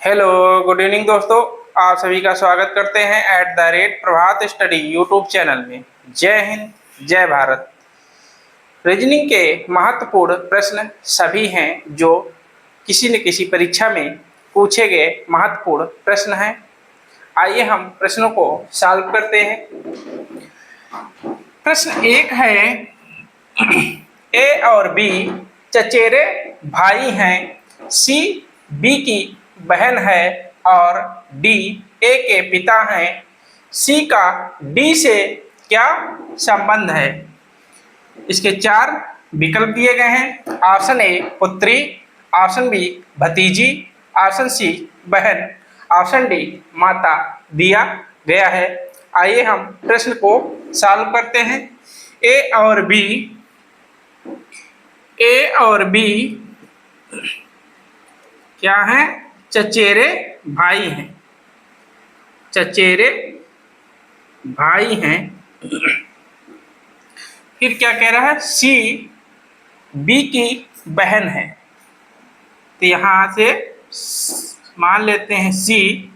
Hello, good evening दोस्तों। आप सभी का स्वागत करते हैं @प्रभात स्टडी यूट्यूब चैनल में। जय हिंद, जय भारत। रीजनिंग के महत्वपूर्ण प्रश्न सभी हैं जो किसी न किसी परीक्षा में पूछे गए महत्वपूर्ण प्रश्न हैं। आइए हम प्रश्नों को सॉल्व करते हैं। प्रश्न 1 है, ए और बी चचेरे भाई हैं, सी बी की बहन है और डी ए के पिता हैं। सी का डी से क्या संबंध है? इसके 4 विकल्प दिए गए हैं। ऑप्शन ए पुत्री, ऑप्शन बी भतीजी, ऑप्शन सी बहन, ऑप्शन डी माता दिया गया है। आइए हम प्रश्न को सॉल्व करते हैं। ए और बी क्या है? चचेरे भाई हैं। चचेरे भाई हैं। फिर क्या कह रहा है? सी बी की बहन है। तो यहां से मान लेते हैं सी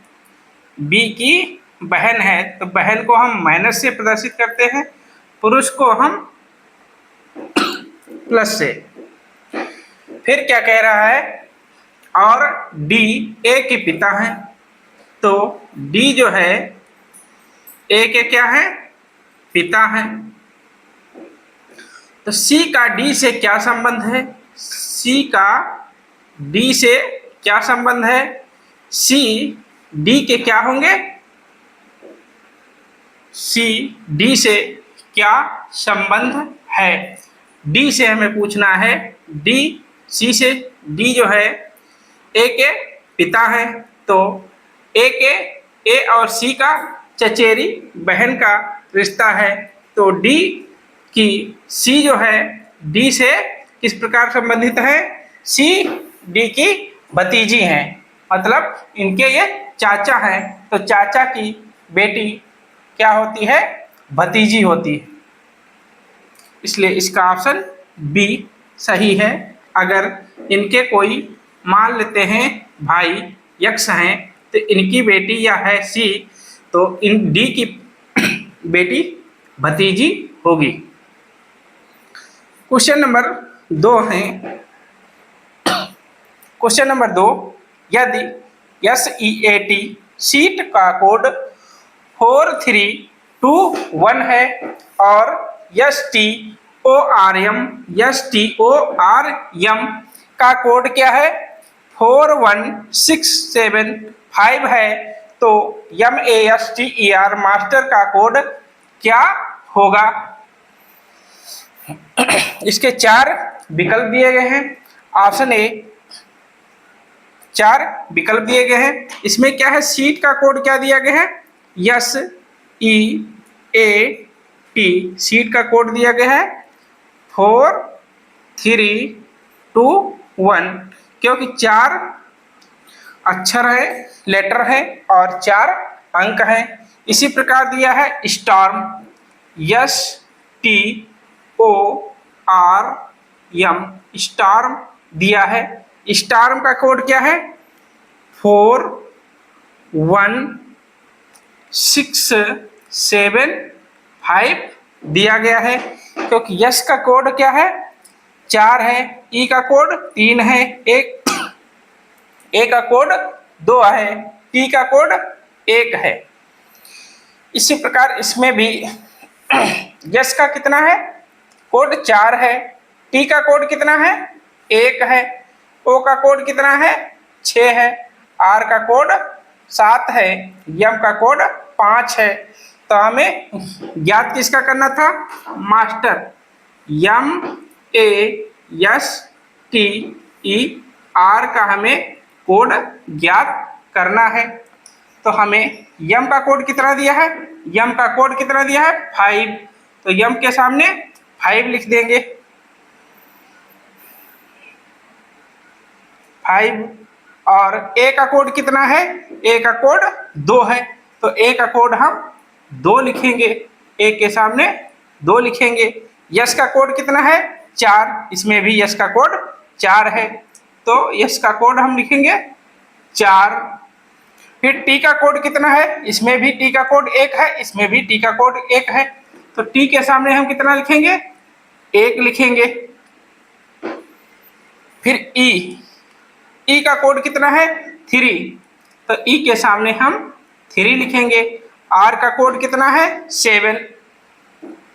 बी की बहन है, तो बहन को हम माइनस से प्रदर्शित करते हैं, पुरुष को हम प्लस से। फिर क्या कह रहा है? और डी ए के पिता हैं। तो डी जो है ए के क्या है? पिता हैं। तो सी का डी से क्या संबंध है? सी का डी से क्या संबंध है? सी डी के क्या होंगे? सी डी से क्या संबंध है? डी से हमें पूछना है। डी सी से, डी जो है ए के पिता है, तो ए और सी का चचेरी बहन का रिश्ता है। तो डी की सी जो है डी से किस प्रकार संबंधित है? सी डी की भतीजी हैं, मतलब इनके ये चाचा हैं। तो चाचा की बेटी क्या होती है? भतीजी होती है। इसलिए इसका ऑप्शन बी सही है। अगर इनके कोई मान लेते हैं भाई यक्ष हैं, तो इनकी बेटी या है सी, तो इन डी की बेटी भतीजी होगी। क्वेश्चन नंबर 2 है। क्वेश्चन नंबर 2, यदि SEAT सीट का कोड 4321 है और STORM का कोड क्या है? 41675 है, तो MASTER मास्टर का कोड क्या होगा? इसके 4 विकल्प दिए गए हैं। ऑप्शन ए 4 विकल्प दिए गए हैं। इसमें क्या है? सीट का कोड क्या दिया गया है? SEAT सीट का कोड दिया गया है 4321, क्योंकि 4 अक्षर है, लेटर है और 4 अंक हैं। इसी प्रकार दिया है स्टॉर्म, STORM स्टॉर्म दिया है। स्टॉर्म का कोड क्या है? 41675 दिया गया है, क्योंकि यस का कोड क्या है? 4 है, ई का कोड 3 है, ए का कोड 2 है, टी का कोड 1 है। इसी प्रकार इसमें भी यस का कितना है? कोड 4 है, टी का कोड कितना है? 1 है, ओ का कोड कितना है? 6 है, आर का कोड 7 है, यम का कोड 5 है। तो हमें ज्ञात किसका करना था? मास्टर, MASTER का हमें कोड ज्ञात करना है। तो हमें यम का कोड कितना दिया है? यम का कोड कितना दिया है? 5। तो यम के सामने 5 लिख देंगे, 5। और ए का कोड कितना है? ए का कोड 2 है, तो ए का कोड हम 2 लिखेंगे, ए के सामने 2 लिखेंगे। यस का कोड कितना है? 4, इसमें भी यस का कोड 4 है, तो यस का कोड हम लिखेंगे 4। फिर टी का कोड कितना है, इसमें भी टी का कोड 1 है, इसमें भी टी का कोड 1 है, तो टी के सामने हम कितना लिखेंगे, 1 लिखेंगे। फिर ई का कोड कितना है, 3, तो ई के सामने हम 3 लिखेंगे। आर का कोड कितना है, 7,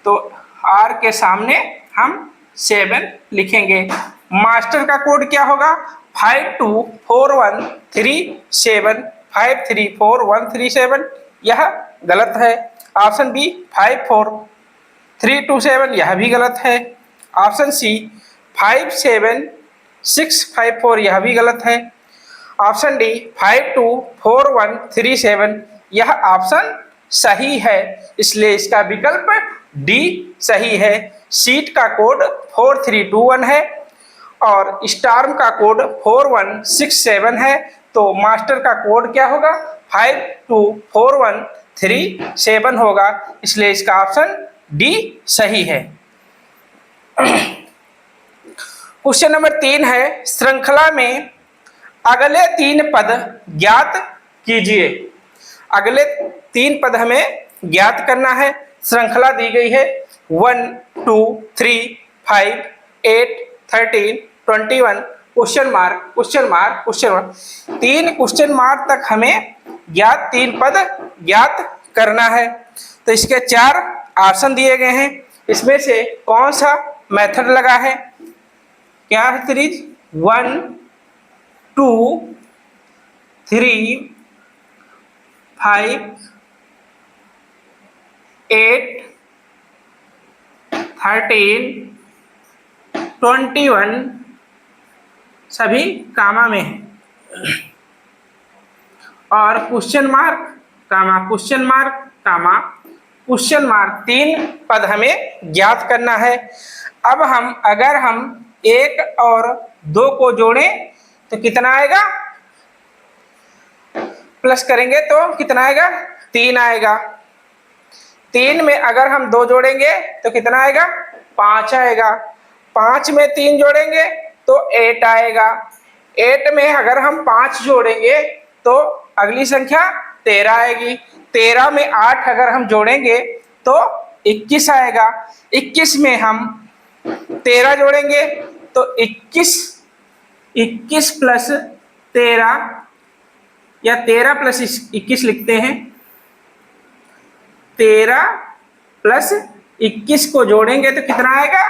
तो आर के सामने हम 7 लिखेंगे। मास्टर का कोड क्या होगा, 524137, 534137, यह गलत है। ऑप्शन बी 54327, यह भी गलत है। ऑप्शन सी 57654, यह भी गलत है। ऑप्शन डी 524137, यह ऑप्शन सही है, इसलिए इसका विकल्प डी सही है। सीट का कोड 4321 है और स्टार्म का कोड 4167 है, तो मास्टर का कोड क्या होगा, 524137 होगा, इसलिए इसका ऑप्शन डी सही है। क्वेश्चन नंबर 3 है, श्रृंखला में अगले 3 पद ज्ञात कीजिए। अगले 3 पद हमें ज्ञात करना है। श्रृंखला दी गई है 1 2 3 5 8 13 21 question mark question mark question mark, 3 question mark तक हमें 3 पद ज्ञात करना है। तो इसके 4 ऑप्शन दिए गए हैं, इसमें से कौन सा मेथड लगा है, क्या है सीरीज, 1 2 3 5 8 13 21 सभी कामा में है, और क्वेश्चन मार्क कामा क्वेश्चन मार्क कामा क्वेश्चन मार्क, 3 पद हमें ज्ञात करना है। अब अगर हम 1 और 2 को जोड़ें तो कितना आएगा, प्लस करेंगे तो कितना आएगा, 3 आएगा। 3 में अगर हम 2 जोड़ेंगे तो कितना आएगा, 5 आएगा। 5 में 3 जोड़ेंगे तो 8 आएगा। 8 में अगर हम 5 जोड़ेंगे तो अगली संख्या 13 आएगी। 13 में 8 अगर हम जोड़ेंगे तो 21 आएगा। 21 में हम 13 जोड़ेंगे तो 21 प्लस 13 या 13 प्लस 21 लिखते हैं, 13 प्लस 21 को जोड़ेंगे तो कितना आएगा,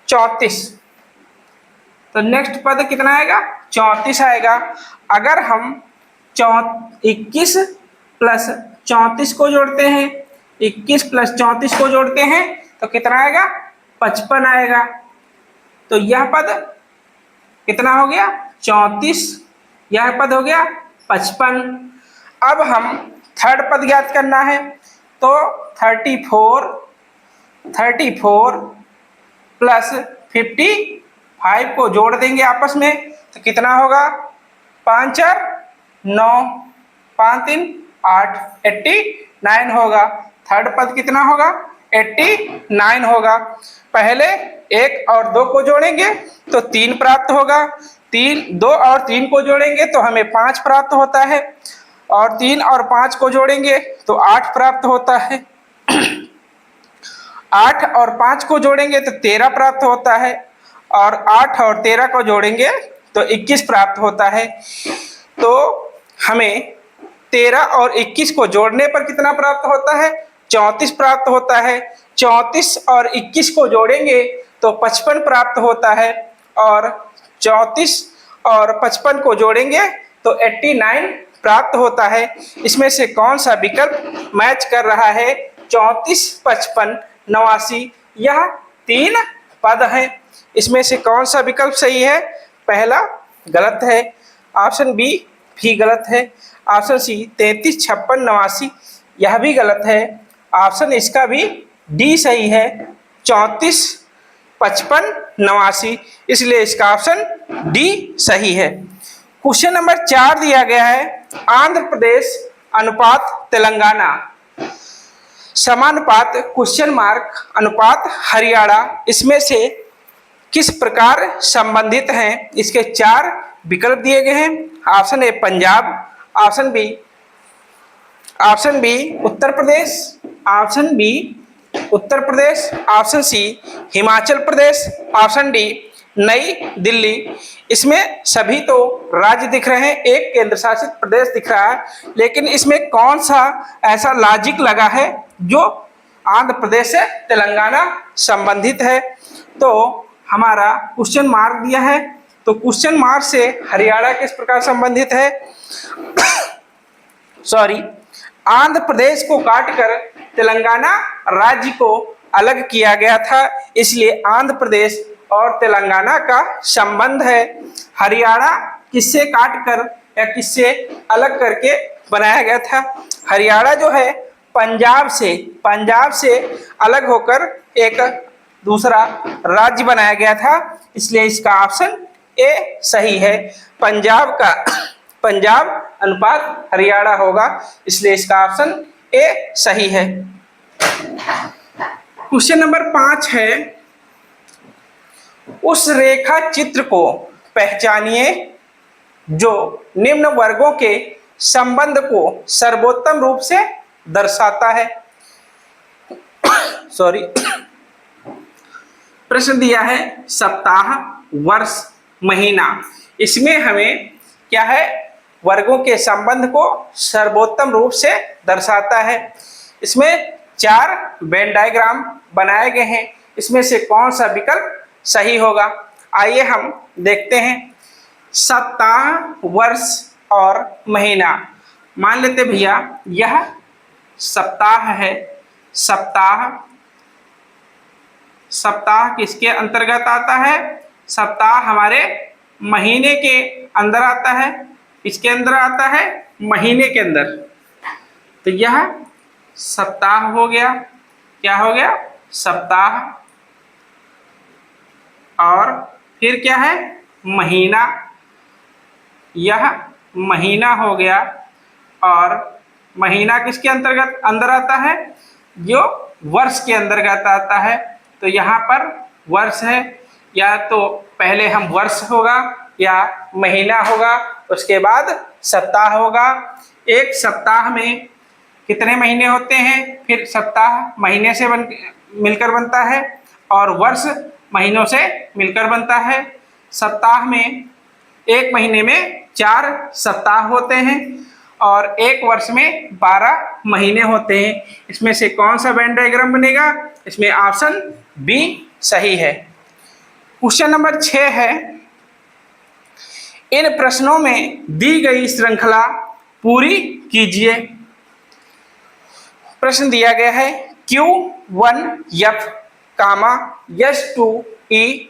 34। तो नेक्स्ट पद कितना आएगा, 34 आएगा। अगर हम 21 प्लस 34 को जोड़ते हैं, 21 प्लस 34 को जोड़ते हैं तो कितना आएगा, 55 आएगा। तो यह पद कितना हो गया, 34, यह पद हो गया 55। अब हम थर्ड पद ज्ञात करना है, तो 34 प्लस 55 को जोड़ देंगे आपस में तो कितना होगा, 5 4 9 5 3 8, 89 होगा। थर्ड पद कितना होगा, 89 होगा। पहले 1 और 2 को जोड़ेंगे तो 3 प्राप्त होगा, 2 और 3 को जोड़ेंगे तो हमें 5 प्राप्त होता है, और 3 और 5 को जोड़ेंगे तो 8 प्राप्त होता है। 8 और 5 को जोड़ेंगे तो 13 प्राप्त होता है, और 8 और 13 को जोड़ेंगे तो 21 प्राप्त होता है। तो हमें 13 और 21 को जोड़ने पर कितना प्राप्त होता है, 34 प्राप्त होता है। 34 और 21 को जोड़ेंगे तो 55 प्राप्त होता है, और 34 और 55 को जोड़ेंगे तो 89 प्राप्त होता है। इसमें से कौन सा विकल्प मैच कर रहा है, 34 55 89, यह 3 पद हैं। इसमें से कौन सा विकल्प सही है, पहला गलत है, ऑप्शन बी भी गलत है, ऑप्शन सी 33 56 89 यह भी गलत है, ऑप्शन इसका भी डी सही है, 34 55 89, इसलिए इसका ऑप्शन डी सही है। क्वेश्चन नंबर 4 दिया गया है, आंध्र प्रदेश अनुपात तेलंगाना समानुपात क्वेश्चन मार्क अनुपात हरियाणा, इसमें से किस प्रकार संबंधित हैं। इसके 4 विकल्प दिए गए हैं। Option A Punjab, option B Uttar Pradesh, option B Uttar Pradesh, option C Himachal Pradesh, option D New Delhi. इसमें सभी तो राज्य दिख रहे हैं, एक केंद्र शासित प्रदेश दिख रहा है, लेकिन इसमें कौन सा ऐसा लॉजिक लगा है जो आंध्र प्रदेश से तेलंगाना संबंधित है। तो हमारा क्वेश्चन मार्क दिया है, तो क्वेश्चन मार्क से हरियाणा किस प्रकार संबंधित है। सॉरी, आंध्र प्रदेश को काटकर तेलंगाना राज्य को अलग किया गया था, इसलिए आंध्र प्रदेश और तेलंगाना का संबंध है। हरियाणा किससे काटकर या किससे अलग करके बनाया गया था। हरियाणा जो है पंजाब से अलग होकर एक दूसरा राज्य बनाया गया था, इसलिए इसका ऑप्शन ए सही है। पंजाब अनुपात हरियाणा होगा, इसलिए इसका ऑप्शन ए सही है। क्वेश्चन नंबर 5 है, उस रेखा चित्र को पहचानिए जो निम्न वर्गों के संबंध को सर्वोत्तम रूप से दर्शाता है। सॉरी, प्रश्न दिया है सप्ताह, वर्ष, महीना। इसमें हमें क्या है, वर्गों के संबंध को सर्वोत्तम रूप से दर्शाता है। इसमें 4 वेन डायग्राम बनाए गए हैं, इसमें से कौन सा विकल्प सही होगा। आइए हम देखते हैं। सप्ताह, वर्ष और महीना। मान लेते भैया यह सप्ताह है। सप्ताह किसके अंतर्गत आता है। सप्ताह हमारे महीने के अंदर आता है। किसके अंदर आता है, महीने के अंदर। तो यह सप्ताह हो गया। क्या हो गया, सप्ताह। और फिर क्या है, महीना। यह महीना हो गया। और महीना किसके अंतर्गत अंदर आता है, जो वर्ष के अंतर्गत आता है। तो यहाँ पर वर्ष है, या तो पहले हम वर्ष होगा या महीना होगा, उसके बाद सप्ताह होगा। एक सप्ताह में कितने महीने होते हैं, फिर सप्ताह महीने से मिलकर बनता है और वर्ष महीनों से मिलकर बनता है। सप्ताह में एक महीने में 4 सप्ताह होते हैं और एक वर्ष में 12 महीने होते हैं। इसमें से कौन सा वेन डायग्राम बनेगा, इसमें ऑप्शन बी सही है। क्वेश्चन नंबर 6 है, इन प्रश्नों में दी गई श्रृंखला पूरी कीजिए। प्रश्न दिया गया है Q1F, S2E,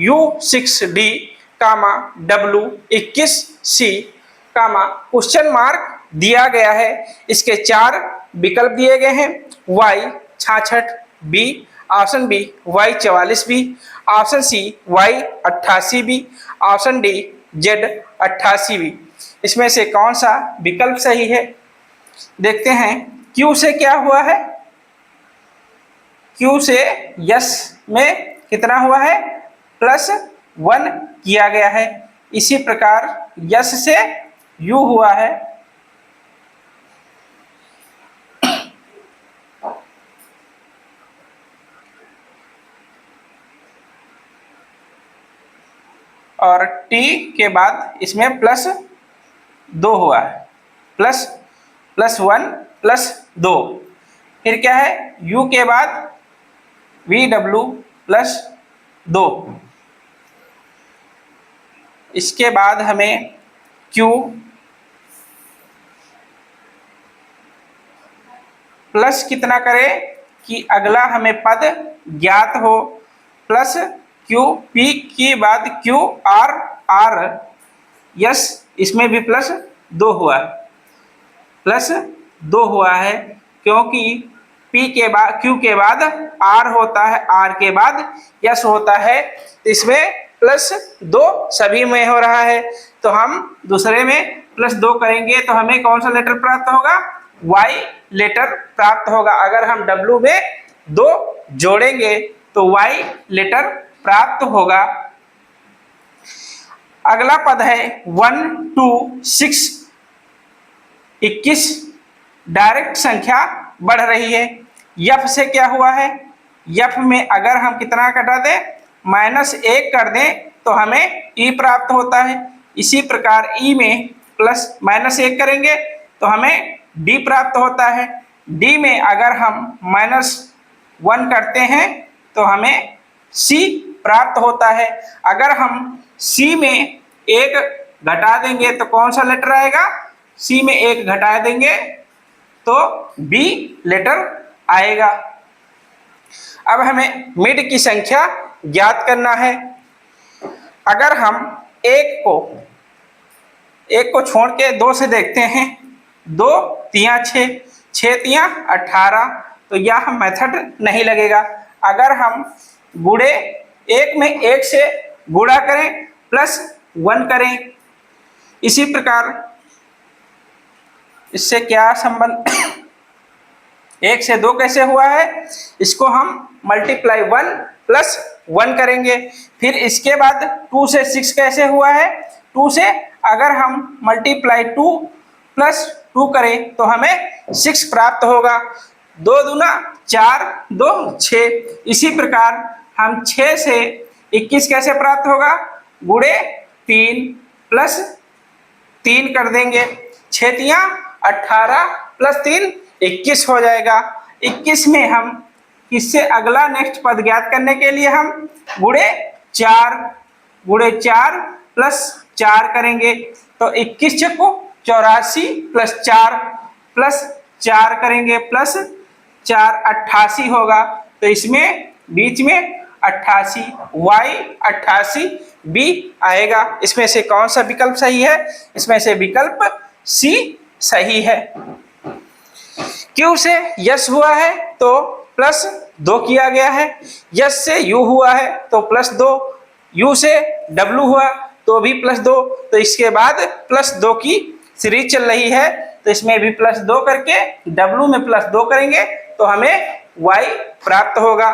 U6D, W21C, question mark दिया गया है। इसके 4 विकल्प दिए गए हैं। Y66 B, option B Y44 B, option C Y88 B, option D Z88 B। इसमें से कौन सा विकल्प सही है, देखते हैं। Q से क्या हुआ है, Q से यस में कितना हुआ है, +1 किया गया है। इसी प्रकार यस से यू हुआ है। और T के बाद इसमें +2 हुआ है, +1 +2। फिर क्या है, U के बाद VW +2। इसके बाद हमें Q प्लस कितना करें कि अगला हमें पद ज्ञात हो, प्लस Q P के बाद Q R यस, इसमें भी +2 हुआ है, +2 हुआ है, क्योंकि P के बाद Q के बाद R होता है, R के बाद यस होता है, इसमें +2 सभी में हो रहा है। तो हम दूसरे में +2 करेंगे तो हमें कौन सा लेटर प्राप्त होगा, Y लेटर प्राप्त होगा। अगर हम W में 2 जोड़ेंगे तो Y लेटर प्राप्त होगा। अगला पद है 1 2 6, 21 डायरेक्ट संख्या बढ़ रही है। यफ से क्या हुआ है, यफ में अगर हम कितना घटा दें, -1 कर दें तो हमें ई प्राप्त होता है। इसी प्रकार ई में प्लस -1 करेंगे तो हमें डी प्राप्त होता है। डी में अगर हम -1 करते हैं तो हमें सी प्राप्त होता है। अगर हम सी में 1 घटा देंगे तो कौन सा लेटर आएगा, सी में 1 घटा देंगे तो बी लेटर आएगा। अब हमें मिड की संख्या ज्ञात करना है। अगर हम 1 को छोड़ के 2 से देखते हैं, 2 तिया 6, 6 तिया 18, तो यह मेथड नहीं लगेगा। अगर हम गुणे 1 में 1 से गुणा करें +1 करें, इसी प्रकार इससे क्या संबंध 1 से 2 कैसे हुआ है, इसको हम मल्टीप्लाई 1 + 1 करेंगे। फिर इसके बाद 2 से 6 कैसे हुआ है, 2 से अगर हम मल्टीप्लाई 2 + 2 करें तो हमें 6 प्राप्त होगा। 2 दूना 4, 2 6। इसी प्रकार हम 6 से 21 कैसे प्राप्त होगा, गुणे 3 + 3 कर देंगे। 6 तिया 18 + 3 21 हो जाएगा। 21 में हम इससे अगला नेक्स्ट पद ज्ञात करने के लिए हम गुणे 4 + 4 करेंगे तो 21 चक्को 84 + 4 + 4 करेंगे +4 88 होगा। तो इसमें बीच में 88 y 88 बी आएगा। इसमें से कौन सा विकल्प सही है, इसमें से विकल्प सी सही है। क्यू से यस हुआ है तो +2 किया गया है, यस से यू हुआ है तो +2, यू से डब्लू हुआ तो भी +2, तो इसके बाद +2 की सीरीज चल रही है तो इसमें भी +2 करके डब्लू में +2 करेंगे तो हमें y प्राप्त होगा।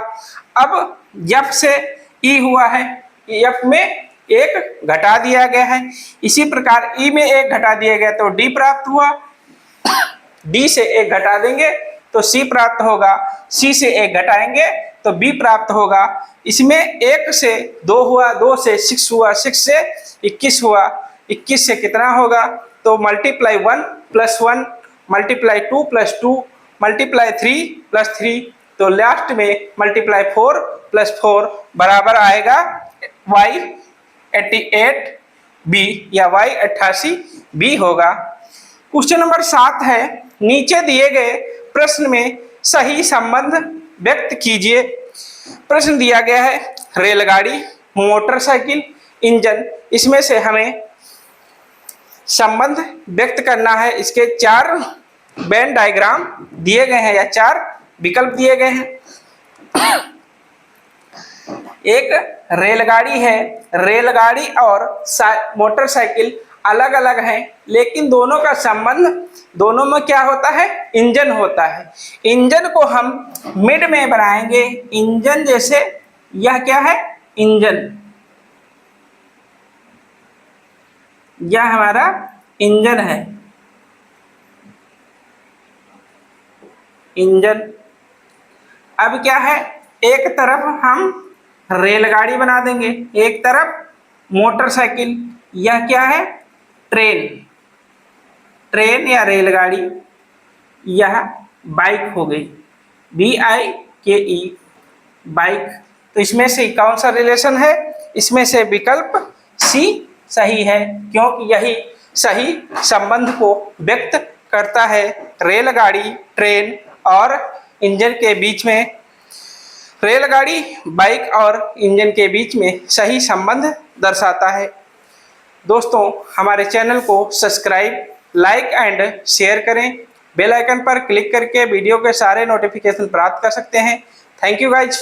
अब यफ से ई हुआ है, यफ में 1 घटा दिया गया है, इसी प्रकार ई में 1 घटा दिया गया तो डी प्राप्त हुआ। डी से 1 घटा देंगे तो सी प्राप्त होगा, सी से 1 घटाएंगे तो बी प्राप्त होगा। इसमें 1 से 2 हुआ, 2 से 6 हुआ, 6 से 21 हुआ, 21 से कितना होगा, तो मल्टीप्लाई 1 + 1, मल्टीप्लाई 2 + 2, मल्टीप्लाई 3 + 3, तो लास्ट में मल्टीप्लाई 4 + 4 बराबर आएगा y 88 बी या y 88 बी होगा। क्वेश्चन नंबर 7 है, नीचे दिए गए प्रश्न में सही संबंध व्यक्त कीजिए। प्रश्न दिया गया है रेलगाड़ी, मोटरसाइकिल, इंजन, इसमें से हमें संबंध व्यक्त करना है। इसके 4 वेन डायग्राम दिए गए हैं या 4 विकल्प दिए गए हैं। एक रेलगाड़ी है, रेलगाड़ी और मोटरसाइकिल अलग अलग हैं, लेकिन दोनों का संबंध, दोनों में क्या होता है, इंजन होता है। इंजन को हम मिड में बनाएंगे, इंजन जैसे यह क्या है, इंजन, यह हमारा इंजन है, इंजन। अब क्या है, एक तरफ हम रेलगाड़ी बना देंगे, एक तरफ मोटरसाइकिल, यह क्या है, ट्रेन, ट्रेन या रेलगाड़ी, यह बाइक हो गई, BIKE बाइक। तो इसमें से कौन सा रिलेशन है, इसमें से विकल्प सी सही है, क्योंकि यही सही संबंध को व्यक्त करता है। रेलगाड़ी, ट्रेन और इंजन के बीच में, रेलगाड़ी, बाइक और इंजन के बीच में सही संबंध दर्शाता है। दोस्तों, हमारे चैनल को सब्सक्राइब, लाइक एंड शेयर करें। बेल आइकन पर क्लिक करके वीडियो के सारे नोटिफिकेशन प्राप्त कर सकते हैं। Thank you guys.